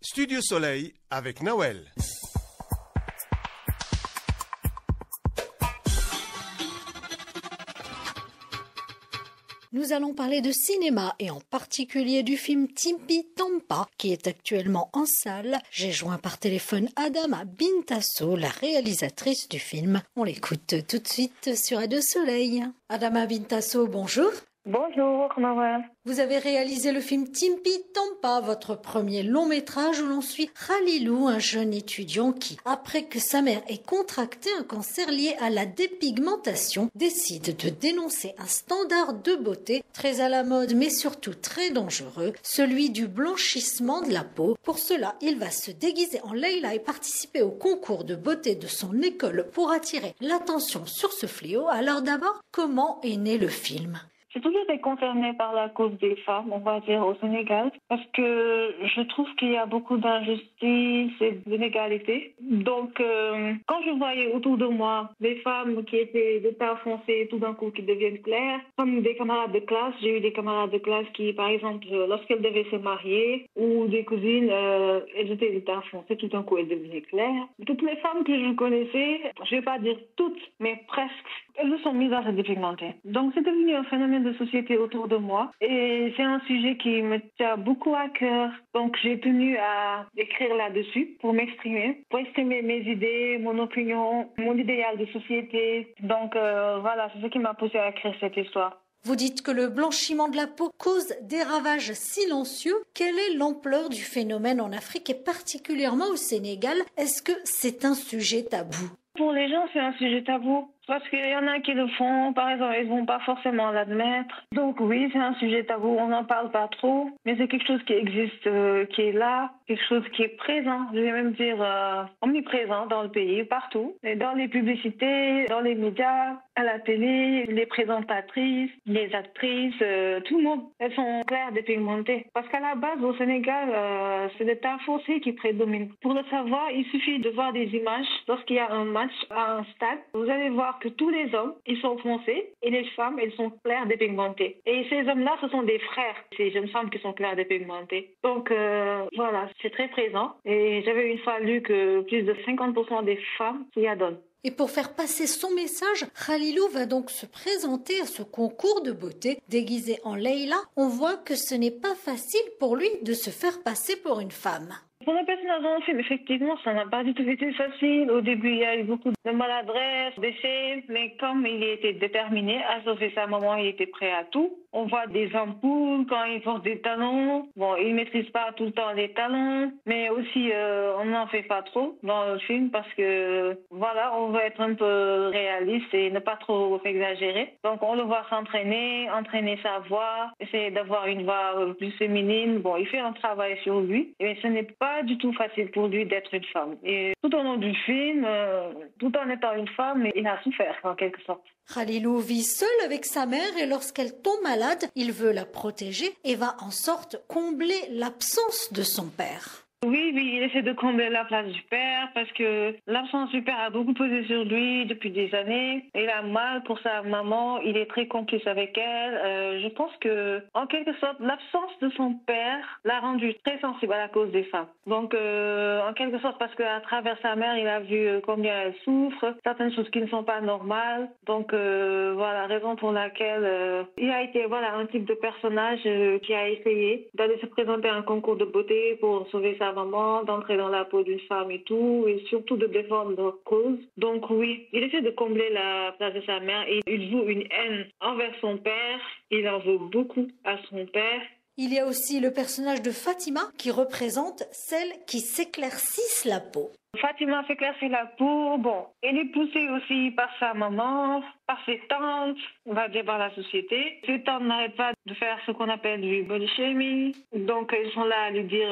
Studio Soleil avec Noël. Nous allons parler de cinéma et en particulier du film Timpi Tampa qui est actuellement en salle. J'ai joint par téléphone Adama Bintasso, la réalisatrice du film. On l'écoute tout de suite sur Radio Soleil. Adama Bintasso, bonjour. Bonjour, Noël. Vous avez réalisé le film Timpi Tampa, votre premier long métrage où l'on suit Khalilou, un jeune étudiant qui, après que sa mère ait contracté un cancer lié à la dépigmentation, décide de dénoncer un standard de beauté très à la mode mais surtout très dangereux, celui du blanchissement de la peau. Pour cela, il va se déguiser en Leila et participer au concours de beauté de son école pour attirer l'attention sur ce fléau. Alors d'abord, comment est né le film ? J'ai toujours été concernée par la cause des femmes, on va dire, au Sénégal, parce que je trouve qu'il y a beaucoup d'injustice et d'inégalité. Donc, quand je voyais autour de moi des femmes qui étaient de teint foncé, tout d'un coup qui deviennent claires, comme des camarades de classe, j'ai eu des camarades de classe qui, par exemple, lorsqu'elles devaient se marier, ou des cousines, elles étaient de teint foncé, tout d'un coup elles devenaient claires. Toutes les femmes que je connaissais, je vais pas dire toutes, mais presque, elles se sont mises à se dépigmenter. Donc, c'est devenu un phénomène de société autour de moi et c'est un sujet qui me tient beaucoup à cœur. Donc j'ai tenu à écrire là-dessus pour m'exprimer, pour exprimer mes idées, mon opinion, mon idéal de société. Donc voilà, c'est ce qui m'a poussé à écrire cette histoire. Vous dites que le blanchiment de la peau cause des ravages silencieux. Quelle est l'ampleur du phénomène en Afrique et particulièrement au Sénégal? Est-ce que c'est un sujet tabou? Pour les gens, c'est un sujet tabou. Parce qu'il y en a qui le font, par exemple, ils vont pas forcément l'admettre. Donc oui, c'est un sujet tabou, on n'en parle pas trop, mais c'est quelque chose qui existe, qui est là, quelque chose qui est présent, je vais même dire omniprésent dans le pays, partout. Et dans les publicités, dans les médias, à la télé, les présentatrices, les actrices, tout le monde, elles sont claires dépigmentées. Parce qu'à la base, au Sénégal, c'est le teint foncé qui prédomine. Pour le savoir, il suffit de voir des images lorsqu'il y a un match à un stade. Vous allez voir que tous les hommes, ils sont foncés et les femmes, elles sont claires dépigmentées. Et ces hommes-là, ce sont des frères, ces jeunes femmes qui sont claires dépigmentées. Donc voilà, c'est très présent. Et j'avais une fois lu que plus de 50% des femmes s'y adonnent. Et pour faire passer son message, Khalilou va donc se présenter à ce concours de beauté déguisé en Leila. On voit que ce n'est pas facile pour lui de se faire passer pour une femme. Pour le personnage dans le film, effectivement, ça n'a pas du tout été facile. Au début, il y a eu beaucoup de maladresse, d'essais, mais comme il était déterminé à sauver sa maman, il était prêt à tout. On voit des ampoules quand il porte des talons. Bon, il maîtrise pas tout le temps les talons, mais aussi on n'en fait pas trop dans le film parce que voilà, on veut être un peu réaliste et ne pas trop exagérer. Donc on le voit s'entraîner, entraîner sa voix, essayer d'avoir une voix plus féminine. Bon, il fait un travail sur lui, mais ce n'est pas du tout facile pour lui d'être une femme. Et tout au long du film, tout en étant une femme, il a souffert en quelque sorte. Khalilou vit seul avec sa mère et lorsqu'elle tombe malade, il veut la protéger et va en sorte combler l'absence de son père. Oui, il essaie de combler la place du père parce que l'absence du père a beaucoup pesé sur lui depuis des années. Il a mal pour sa maman, il est très complice avec elle. Je pense que, en quelque sorte, l'absence de son père l'a rendu très sensible à la cause des femmes. Donc, en quelque sorte, parce qu'à travers sa mère, il a vu combien elle souffre, certaines choses qui ne sont pas normales. Donc, voilà, raison pour laquelle il a été un type de personnage qui a essayé d'aller se présenter à un concours de beauté pour sauver sa maman, d'entrer dans la peau d'une femme et tout, et surtout de défendre leur cause. Donc oui, il essaie de combler la place de sa mère et il joue une haine envers son père. Il en veut beaucoup à son père. Il y a aussi le personnage de Fatima qui représente celle qui s'éclaircissent la peau. Fatima s'éclaircit la peau. Bon, elle est poussée aussi par sa maman, par ses tantes, on va dire par la société. Ses tantes n'arrêtent pas de faire ce qu'on appelle du body shaming. Donc, ils sont là à lui dire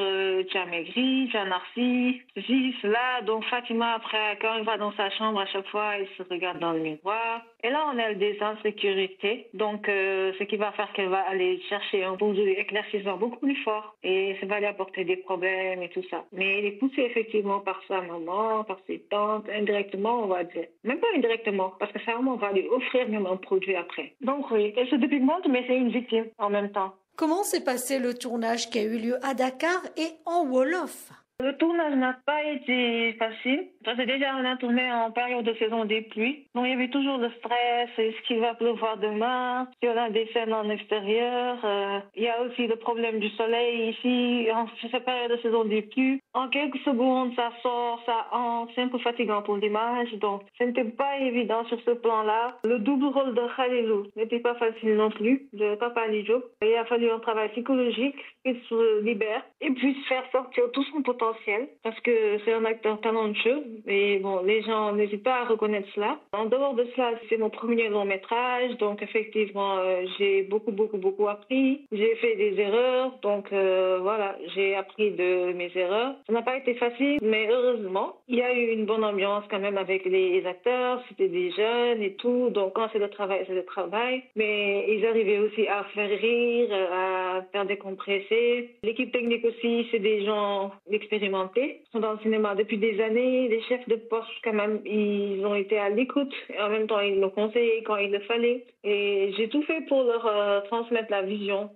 tu as maigri, tu as narci, ceci, cela. Donc, Fatima, après, quand elle va dans sa chambre, à chaque fois, elle se regarde dans le miroir. Et là, on a des insécurités. Donc, ce qui va faire qu'elle va aller chercher un produit éclaircissant beaucoup plus fort. Et ça va lui apporter des problèmes et tout ça. Mais elle est poussée effectivement par sa maman, par ses tantes, indirectement, on va dire. Même pas indirectement, parce que sa maman va lui offrir même un produit après. Donc oui, elle se dépigmente, mais c'est une victime en même temps. Comment s'est passé le tournage qui a eu lieu à Dakar et en Wolof? Le tournage n'a pas été facile. Parce que déjà, on a tourné en période de saison des pluies. Donc, il y avait toujours le stress. Est-ce qu'il va pleuvoir demain? Si on a des scènes en extérieur. Il y a aussi le problème du soleil ici. En cette période de saison des pluies, en quelques secondes, ça sort, ça entre. C'est un peu fatigant pour l'image. Donc, ce n'était pas évident sur ce plan-là. Le double rôle de Khalilou n'était pas facile non plus, de Papa Lijo. Il a fallu un travail psychologique, qu'il se libère et puisse faire sortir tout son potentiel. Parce que c'est un acteur talentueux. Et bon, les gens n'hésitent pas à reconnaître cela. En dehors de cela, c'est mon premier long métrage, donc effectivement, j'ai beaucoup appris. J'ai fait des erreurs, donc voilà, j'ai appris de mes erreurs. Ça n'a pas été facile, mais heureusement, il y a eu une bonne ambiance quand même avec les acteurs. C'était des jeunes et tout, donc quand c'est le travail, c'est le travail. Mais ils arrivaient aussi à faire rire, à faire décompresser. L'équipe technique aussi, c'est des gens expérimentés. Ils sont dans le cinéma depuis des années. Les chefs de poste, quand même, ils ont été à l'écoute. Et en même temps, ils nous conseillaient quand il le fallait. Et j'ai tout fait pour leur transmettre la vision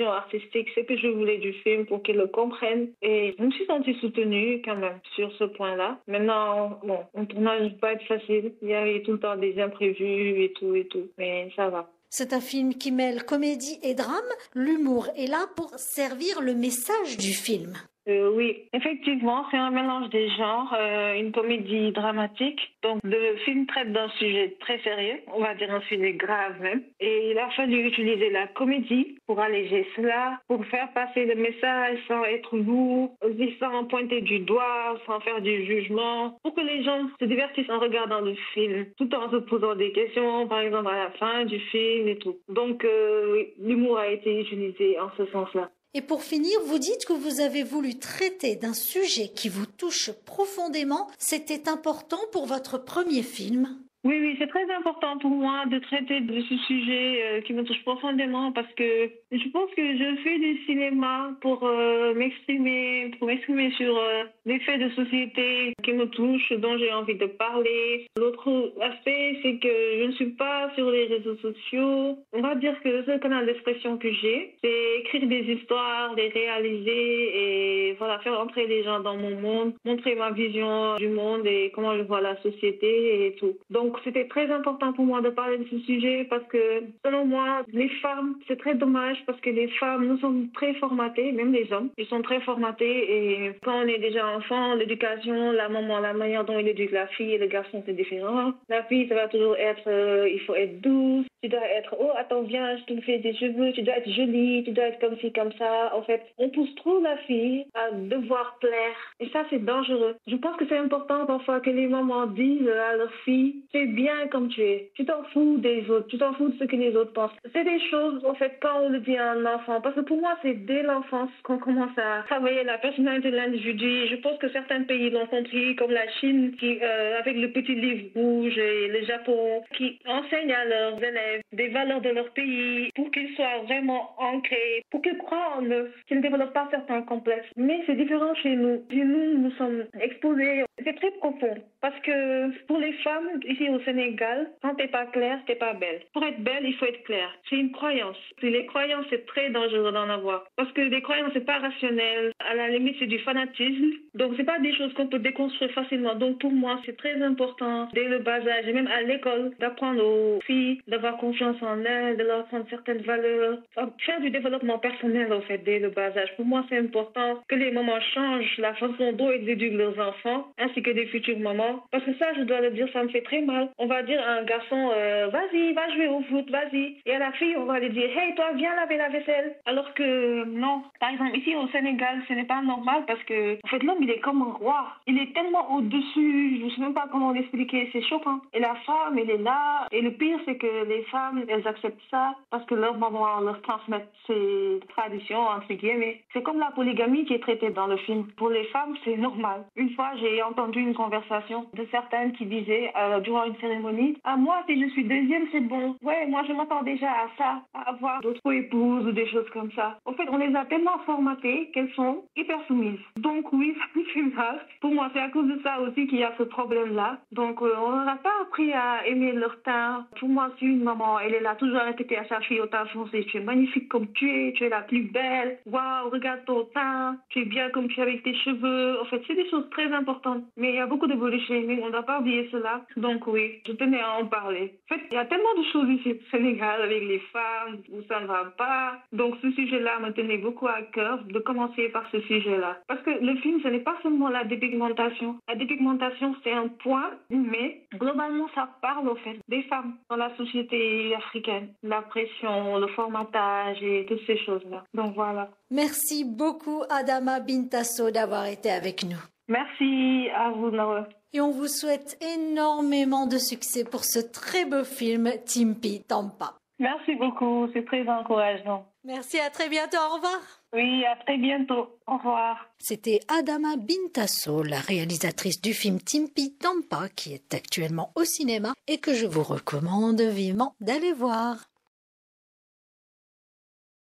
artistique, ce que je voulais du film pour qu'ils le comprennent. Et je me suis sentie soutenue quand même sur ce point-là. Maintenant, bon, un tournage ne peut pas être facile. Il y avait tout le temps des imprévus et tout. Mais ça va. C'est un film qui mêle comédie et drame. L'humour est là pour servir le message du film. Oui, effectivement, c'est un mélange des genres, une comédie dramatique. Donc, le film traite d'un sujet très sérieux, on va dire un sujet grave même. Et il a fallu utiliser la comédie pour alléger cela, pour faire passer le message sans être lourd, aussi sans pointer du doigt, sans faire du jugement, pour que les gens se divertissent en regardant le film, tout en se posant des questions, par exemple à la fin du film et tout. Donc, oui, l'humour a été utilisé en ce sens-là. Et pour finir, vous dites que vous avez voulu traiter d'un sujet qui vous touche profondément. C'était important pour votre premier film? Oui, c'est très important pour moi de traiter de ce sujet qui me touche profondément parce que je pense que je fais du cinéma pour m'exprimer sur des faits de société qui me touchent, dont j'ai envie de parler. L'autre aspect, c'est que je ne suis pas sur les réseaux sociaux. On va dire que le seul canal d'expression que j'ai, c'est écrire des histoires, les réaliser et voilà, faire entrer les gens dans mon monde, montrer ma vision du monde et comment je vois la société et tout. Donc, c'était très important pour moi de parler de ce sujet parce que, selon moi, les femmes, c'est très dommage parce que les femmes, nous sommes très formatées, même les hommes, ils sont très formatés et quand on est déjà enfant, l'éducation, la maman, la manière dont il éduque la fille et le garçon, c'est différent. La fille, ça va toujours être, il faut être douce, tu dois être, oh, attends, viens, je te fais des cheveux, tu dois être jolie, tu dois être comme ci, comme ça. En fait, on pousse trop la fille à devoir plaire et ça, c'est dangereux. Je pense que c'est important parfois que les mamans disent à leurs filles, c'est bien comme tu es. Tu t'en fous des autres. Tu t'en fous de ce que les autres pensent. C'est des choses, en fait, quand on le dit à un enfant. Parce que pour moi, c'est dès l'enfance qu'on commence à travailler la personnalité de l'individu. Je pense que certains pays l'ont compris, comme la Chine, qui, avec le petit livre rouge, et le Japon, qui enseignent à leurs élèves des valeurs de leur pays pour qu'ils soient vraiment ancrés, pour qu'ils croient en eux, qu'ils ne développent pas certains complexes. Mais c'est différent chez nous. Chez nous, nous sommes exposés. C'est très profond. Parce que pour les femmes, ici au Sénégal, quand t'es pas claire, t'es pas belle. Pour être belle, il faut être claire. C'est une croyance. Les croyances, c'est très dangereux d'en avoir. Parce que les croyances, c'est pas rationnel. À la limite, c'est du fanatisme. Donc, c'est pas des choses qu'on peut déconstruire facilement. Donc, pour moi, c'est très important, dès le bas âge, et même à l'école, d'apprendre aux filles d'avoir confiance en elles, de leur apprendre certaines valeurs. Faire du développement personnel, en fait, dès le bas âge. Pour moi, c'est important que les mamans changent la façon dont ils éduquent leurs enfants, ainsi que des futures mamans. Parce que ça, je dois le dire, ça me fait très mal. On va dire à un garçon, vas-y, va jouer au foot, vas-y. Et à la fille, on va lui dire, hey, toi, viens laver la vaisselle. Alors que non. Par exemple, ici au Sénégal, ce n'est pas normal parce que, en fait, l'homme, il est comme un roi. Il est tellement au-dessus, je ne sais même pas comment l'expliquer, c'est choquant. Et la femme, elle est là. Et le pire, c'est que les femmes, elles acceptent ça parce que leur maman leur transmet ces traditions, entre guillemets. C'est comme la polygamie qui est traitée dans le film. Pour les femmes, c'est normal. Une fois, j'ai entendu une conversation de certaines qui disaient, durant une cérémonie, ah, moi, si je suis deuxième, c'est bon. Ouais, moi, je m'attends déjà à ça, à avoir d'autres épouses ou des choses comme ça. En fait, on les a tellement formatées qu'elles sont hyper soumises. Donc, oui, c'est grave. Pour moi, c'est à cause de ça aussi qu'il y a ce problème-là. Donc, on n'aura pas appris à aimer leur teint. Pour moi, si une maman maman, elle est là toujours à répéter à sa fille au teint foncé, tu es magnifique comme tu es la plus belle, waouh, regarde ton teint, tu es bien comme tu es avec tes cheveux. En fait, c'est des choses très importantes. Mais il y a beaucoup de body shaming, on ne doit pas oublier cela. Donc oui, je tenais à en parler. En fait, il y a tellement de choses ici au Sénégal avec les femmes où ça ne va pas. Donc ce sujet-là me tenait beaucoup à cœur de commencer par ce sujet-là. Parce que le film, ce n'est pas seulement la dépigmentation. La dépigmentation, c'est un point, mais globalement, ça parle au fait des femmes dans la société africaine. La pression, le formatage et toutes ces choses-là. Donc voilà. Merci beaucoup Adama Bintasso d'avoir été avec nous. Merci à vous, Noah. Et on vous souhaite énormément de succès pour ce très beau film Timpi Tampa. Merci beaucoup, c'est très encourageant. Merci, à très bientôt, au revoir. Oui, à très bientôt. Au revoir. C'était Adama Bintasso, la réalisatrice du film Timpi Tampa, qui est actuellement au cinéma et que je vous recommande vivement d'aller voir.